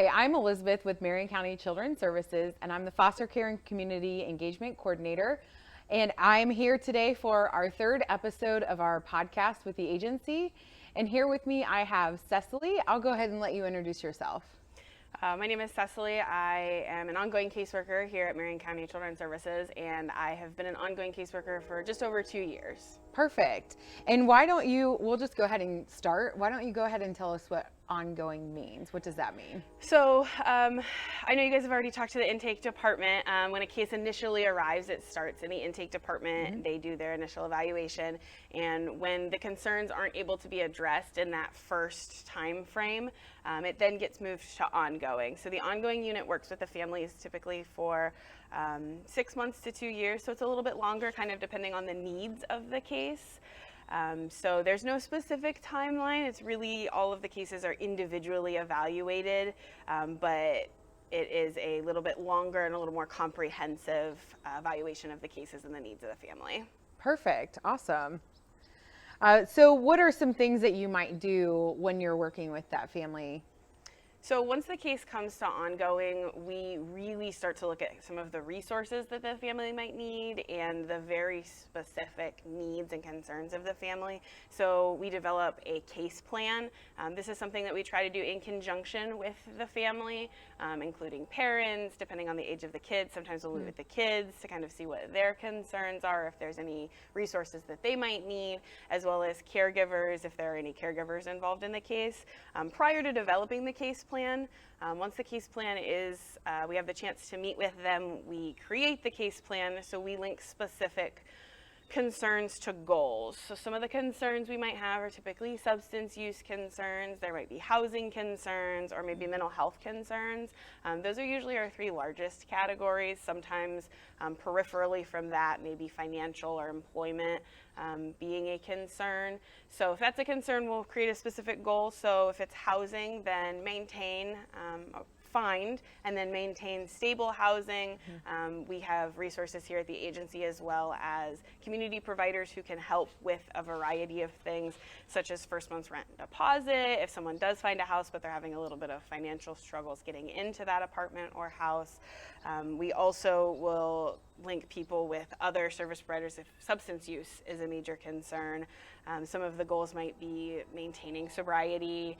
Hi, I'm Elizabeth with Marion County Children's Services, and I'm the Foster Care and Community Engagement Coordinator. And I'm here today for our third episode of our podcast with the agency. And here with me, I have Cecily. I'll go ahead and let you introduce yourself. My name is Cecily. I am an ongoing caseworker here at Marion County Children's Services, and I have been an ongoing caseworker for just over 2 years. Perfect. And we'll just go ahead and start. Why don't you go ahead and tell us what ongoing means? What does that mean? So I know you guys have already talked to the intake department. When a case initially arrives, it starts in the intake department. They do their initial evaluation, and when the concerns aren't able to be addressed in that first time frame, it then gets moved to ongoing. So the ongoing unit works with the families typically for 6 months to 2 years, so it's a little bit longer, kind of depending on the needs of the case. So there's no specific timeline. It's really all of the cases are individually evaluated, but it is a little bit longer and a little more comprehensive evaluation of the cases and the needs of the family. Perfect. Awesome. So what are some things that you might do when you're working with that family? So once the case comes to ongoing, we really start to look at some of the resources that the family might need and the very specific needs and concerns of the family. So we develop a case plan. This is something that we try to do in conjunction with the family, including parents, depending on the age of the kids. Sometimes we'll meet with the kids to kind of see what their concerns are, if there's any resources that they might need, as well as caregivers, if there are any caregivers involved in the case. Prior to developing the case plan, once the case plan is, we have the chance to meet with them, we create the case plan, so we link specific concerns to goals. So some of the concerns we might have are typically substance use concerns, there might be housing concerns, or maybe mental health concerns. Those are usually our three largest categories. Sometimes peripherally from that, maybe financial or employment being a concern. So if that's a concern, we'll create a specific goal. So if it's housing, then find and then maintain stable housing. We have resources here at the agency as well as community providers who can help with a variety of things, such as first month's rent deposit, if someone does find a house but they're having a little bit of financial struggles getting into that apartment or house. We also will link people with other service providers if substance use is a major concern. Some of the goals might be maintaining sobriety,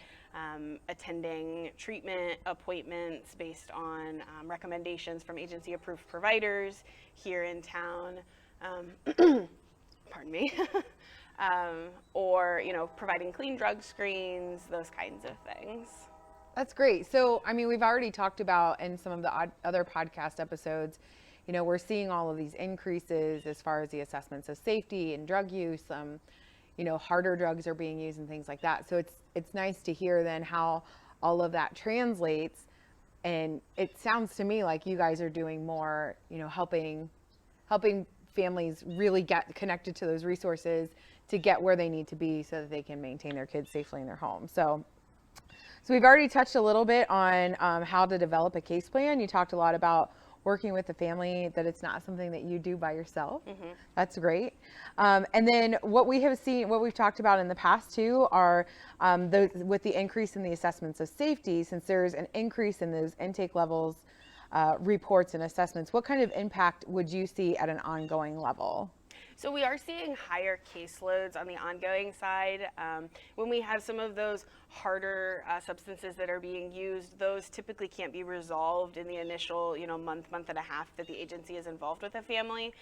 attending treatment appointments based on recommendations from agency approved providers here in town, pardon me, or providing clean drug screens, those kinds of things. That's great. So, I mean, we've already talked about in some of the other podcast episodes, we're seeing all of these increases as far as the assessments of safety and drug use. Harder drugs are being used and things like that. So it's nice to hear then how all of that translates. And it sounds to me like you guys are doing more, helping families really get connected to those resources to get where they need to be so that they can maintain their kids safely in their home. So we've already touched a little bit on how to develop a case plan. You talked a lot about working with the family, that it's not something that you do by yourself. That's great. And then what we've talked about in the past too are with the increase in the assessments of safety, since there's an increase in those intake levels, reports and assessments, what kind of impact would you see at an ongoing level? So we are seeing higher caseloads on the ongoing side. When we have some of those harder substances that are being used, those typically can't be resolved in the initial month and a half that the agency is involved with a family.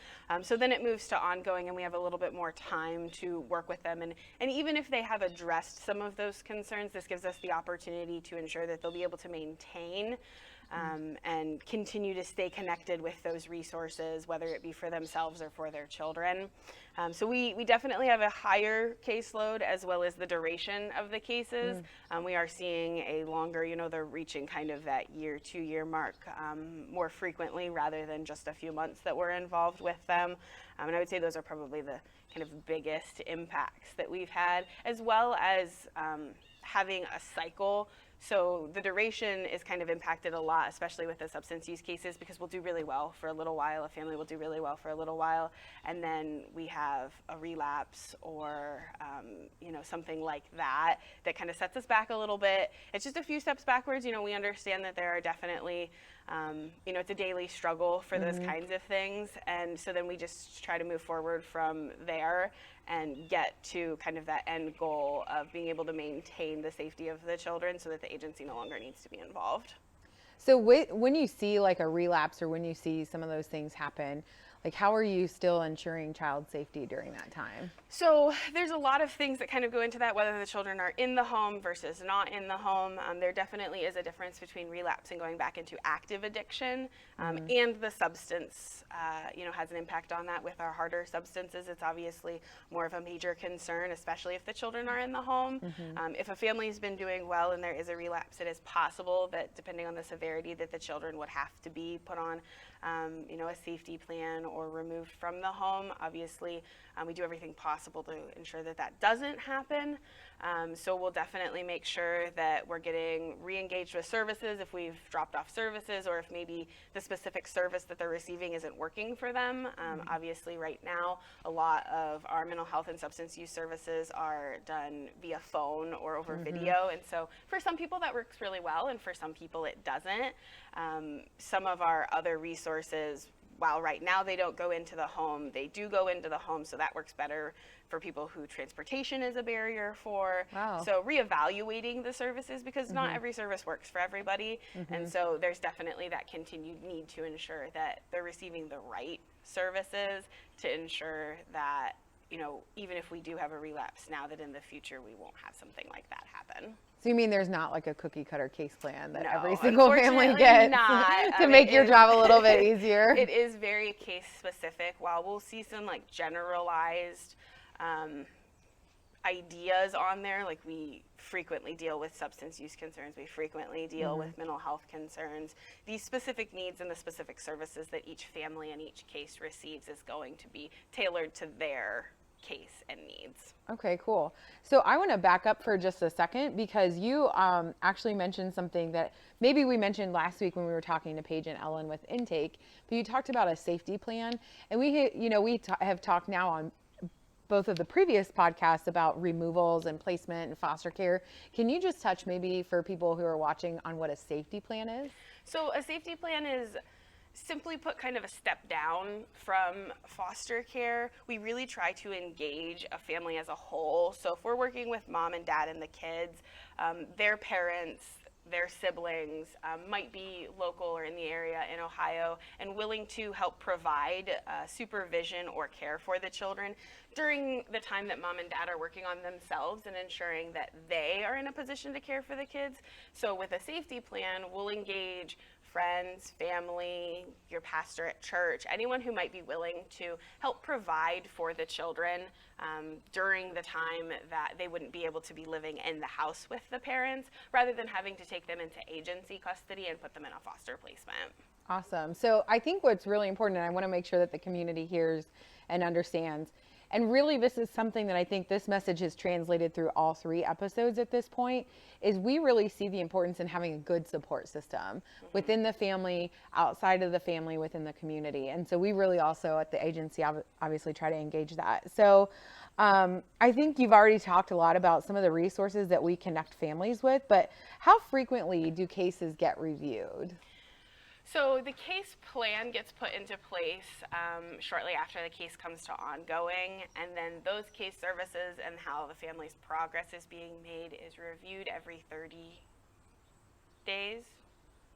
So then it moves to ongoing and we have a little bit more time to work with them. And even if they have addressed some of those concerns, this gives us the opportunity to ensure that they'll be able to maintain and continue to stay connected with those resources, whether it be for themselves or for their children. So we definitely have a higher caseload as well as the duration of the cases. We are seeing a longer, they're reaching kind of that 2 year mark more frequently rather than just a few months that we're involved with them. And I would say those are probably the kind of biggest impacts that we've had, as well as having a cycle So the duration is kind of impacted a lot, especially with the substance use cases, because we'll do really well for a little while. A family will do really well for a little while, and then we have a relapse or something like that kind of sets us back a little bit. It's just a few steps backwards. We understand that there are definitely it's a daily struggle for those kinds of things. And so then we just try to move forward from there and get to kind of that end goal of being able to maintain the safety of the children so that the agency no longer needs to be involved. So when you see like a relapse or when you see some of those things happen, like how are you still ensuring child safety during that time? So there's a lot of things that kind of go into that, whether the children are in the home versus not in the home. There definitely is a difference between relapse and going back into active addiction, and the substance, has an impact on that. With our harder substances, it's obviously more of a major concern, especially if the children are in the home. If a family's been doing well and there is a relapse, it is possible that depending on the severity that the children would have to be put on a safety plan or removed from the home. Obviously, we do everything possible to ensure that that doesn't happen. So we'll definitely make sure that we're getting re-engaged with services if we've dropped off services, or if maybe the specific service that they're receiving isn't working for them. Obviously, right now, a lot of our mental health and substance use services are done via phone or over video. And so for some people that works really well, and for some people it doesn't. Some of our other resources, while right now they don't go into the home, they do go into the home, so that works better for people who transportation is a barrier for. Wow. So reevaluating the services, because not every service works for everybody. And so there's definitely that continued need to ensure that they're receiving the right services to ensure that, even if we do have a relapse now, that in the future we won't have something like that happen. So you mean there's not like a cookie cutter case plan that No, every single family gets not. to make your job a little bit easier? It is very case specific. While we'll see some like generalized ideas on there, like we frequently deal with substance use concerns, we frequently deal with mental health concerns. These specific needs and the specific services that each family and each case receives is going to be tailored to their case and needs. Okay, cool. So I want to back up for just a second, because you actually mentioned something that maybe we mentioned last week when we were talking to Paige and Ellen with intake, but you talked about a safety plan. And we have talked now on both of the previous podcasts about removals and placement and foster care. Can you just touch maybe for people who are watching on what a safety plan is? So a safety plan is simply put kind of a step down from foster care. We really try to engage a family as a whole. So if we're working with mom and dad and the kids, their parents, their siblings might be local or in the area in Ohio and willing to help provide supervision or care for the children during the time that mom and dad are working on themselves and ensuring that they are in a position to care for the kids. So with a safety plan, we'll engage friends, family, your pastor at church, anyone who might be willing to help provide for the children during the time that they wouldn't be able to be living in the house with the parents, rather than having to take them into agency custody and put them in a foster placement. Awesome. So I think what's really important, and I want to make sure that the community hears and understands, and really this is something that I think this message has translated through all 3 episodes at this point, is we really see the importance in having a good support system within the family, outside of the family, within the community. And so we really also at the agency obviously try to engage that. So I think you've already talked a lot about some of the resources that we connect families with, but how frequently do cases get reviewed? So the case plan gets put into place shortly after the case comes to ongoing, and then those case services and how the family's progress is being made is reviewed every 30 days.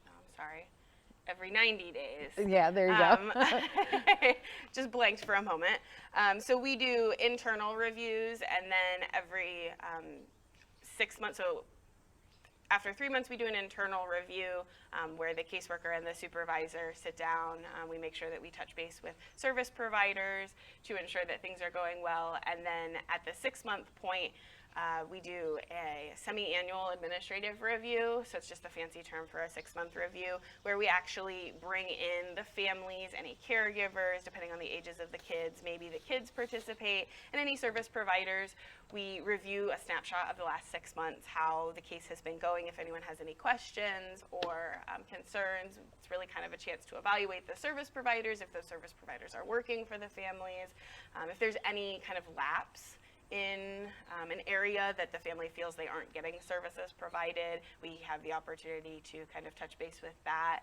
No, I'm sorry. Every 90 days. Yeah, there you go. Just blanked for a moment. So we do internal reviews, and then every 6 months, so after 3 months, we do an internal review where the caseworker and the supervisor sit down. We make sure that we touch base with service providers to ensure that things are going well. And then at the 6-month point, We do a semi-annual administrative review, so it's just a fancy term for a 6-month review, where we actually bring in the families, any caregivers, depending on the ages of the kids, maybe the kids participate, and any service providers. We review a snapshot of the last 6 months, how the case has been going, if anyone has any questions or concerns. It's really kind of a chance to evaluate the service providers, if those service providers are working for the families, if there's any kind of lapse in an area that the family feels they aren't getting services provided, we have the opportunity to kind of touch base with that.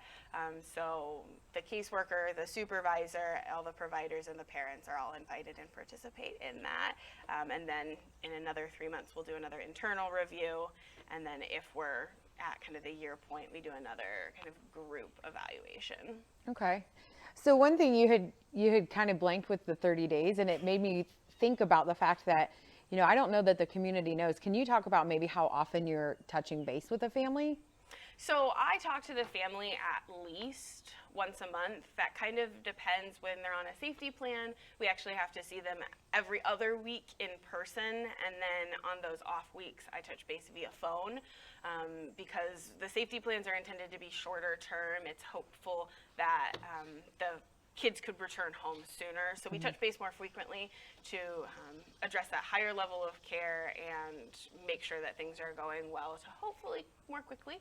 So the caseworker, the supervisor, all the providers, and the parents are all invited and participate in that. And then in another 3 months, we'll do another internal review. And then if we're at kind of the year point, we do another kind of group evaluation. Okay. So one thing you had kind of blanked with the 30 days, and it made me think about the fact that, I don't know that the community knows. Can you talk about maybe how often you're touching base with a family? So I talk to the family at least once a month. That kind of depends when they're on a safety plan. We actually have to see them every other week in person, and then on those off weeks, I touch base via phone because the safety plans are intended to be shorter term. It's hopeful that the kids could return home sooner. So we touch base more frequently to address that higher level of care and make sure that things are going well to hopefully more quickly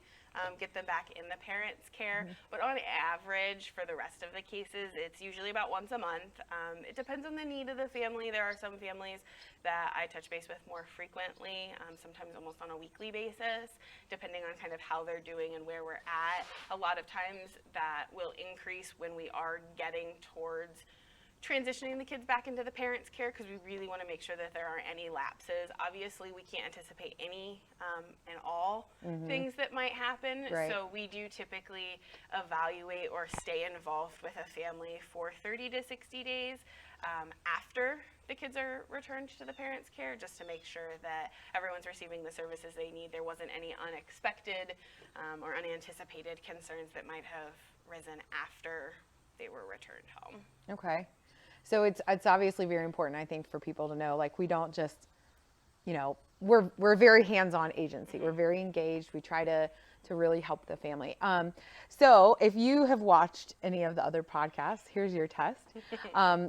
get them back in the parents' care. But on average, for the rest of the cases, it's usually about once a month. It depends on the need of the family. There are some families that I touch base with more frequently, sometimes almost on a weekly basis, depending on kind of how they're doing and where we're at. A lot of times that will increase when we are getting towards transitioning the kids back into the parents' care, because we really want to make sure that there aren't any lapses. Obviously, we can't anticipate any and all things that might happen. Right. So we do typically evaluate or stay involved with a family for 30 to 60 days after the kids are returned to the parents' care, just to make sure that everyone's receiving the services they need. There wasn't any unexpected or unanticipated concerns that might have risen after they were returned home. Okay. So it's obviously very important, I think, for people to know, like, we don't just, we're a very hands-on agency. We're very engaged. We try to really help the family. So if you have watched any of the other podcasts, here's your test. I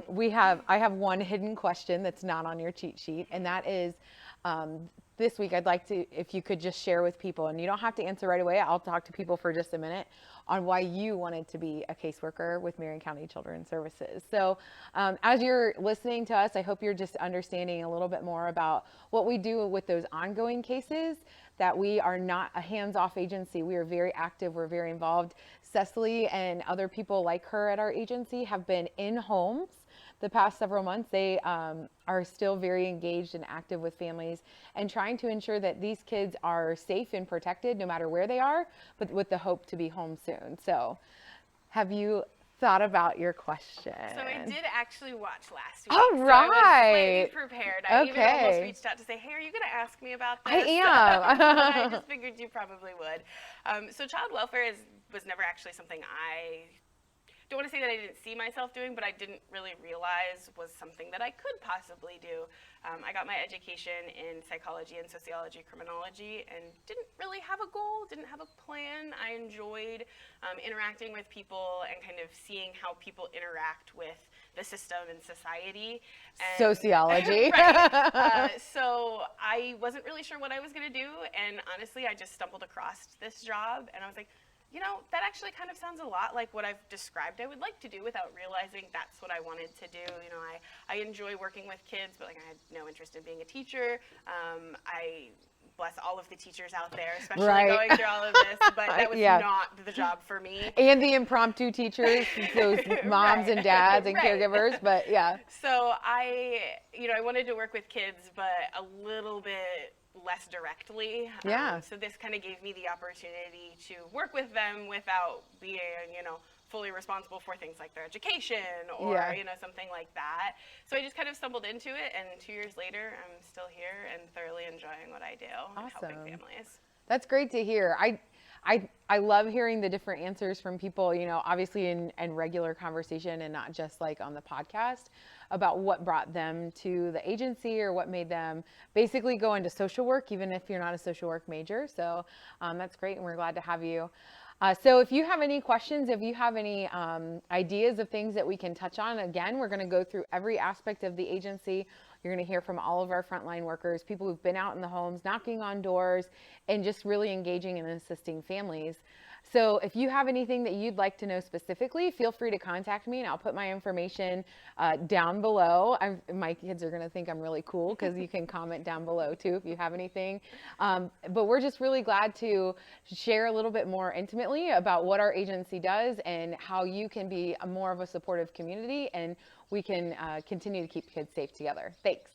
have one hidden question that's not on your cheat sheet, and that is, this week I'd like to, if you could just share with people, and you don't have to answer right away, I'll talk to people for just a minute, on why you wanted to be a caseworker with Marion County Children's Services. So as you're listening to us, I hope you're just understanding a little bit more about what we do with those ongoing cases, that we are not a hands-off agency. We are very active. We're very involved. Cecily and other people like her at our agency have been in homes the past several months. They are still very engaged and active with families and trying to ensure that these kids are safe and protected no matter where they are, but with the hope to be home soon. So have you thought about your question? So I did actually watch last week. All right. So I was slightly prepared. I even almost Okay. reached out to say, hey, are you going to ask me about this? I am. I just figured you probably would. So child welfare was never actually something I don't want to say that I didn't see myself doing, but I didn't really realize was something that I could possibly do. I got my education in psychology and sociology, criminology, and didn't really have a goal, didn't have a plan. I enjoyed interacting with people and kind of seeing how people interact with the system and society. And Sociology. Right. So I wasn't really sure what I was going to do, and honestly, I just stumbled across this job, and I was like, that actually kind of sounds a lot like what I've described I would like to do without realizing that's what I wanted to do. I enjoy working with kids, but I had no interest in being a teacher. I bless all of the teachers out there, especially going through all of this, but that was not the job for me. And the impromptu teachers, those moms and dads and caregivers, but yeah. So I wanted to work with kids, but a little bit less directly. So this kind of gave me the opportunity to work with them without being, fully responsible for things like their education or, something like that. So I just kind of stumbled into it, and 2 years later, I'm still here and thoroughly enjoying what I do and helping families. That's great to hear. I love hearing the different answers from people, you know, obviously in regular conversation and not just like on the podcast about what brought them to the agency or what made them basically go into social work, even if you're not a social work major. So that's great, and we're glad to have you. So if you have any questions, if you have any ideas of things that we can touch on, again, we're going to go through every aspect of the agency. You're going to hear from all of our frontline workers, people who've been out in the homes, knocking on doors, and just really engaging and assisting families. So if you have anything that you'd like to know specifically, feel free to contact me, and I'll put my information down below. My kids are going to think I'm really cool because you can comment down below too if you have anything. But we're just really glad to share a little bit more intimately about what our agency does and how you can be more of a supportive community, and we can continue to keep kids safe together. Thanks.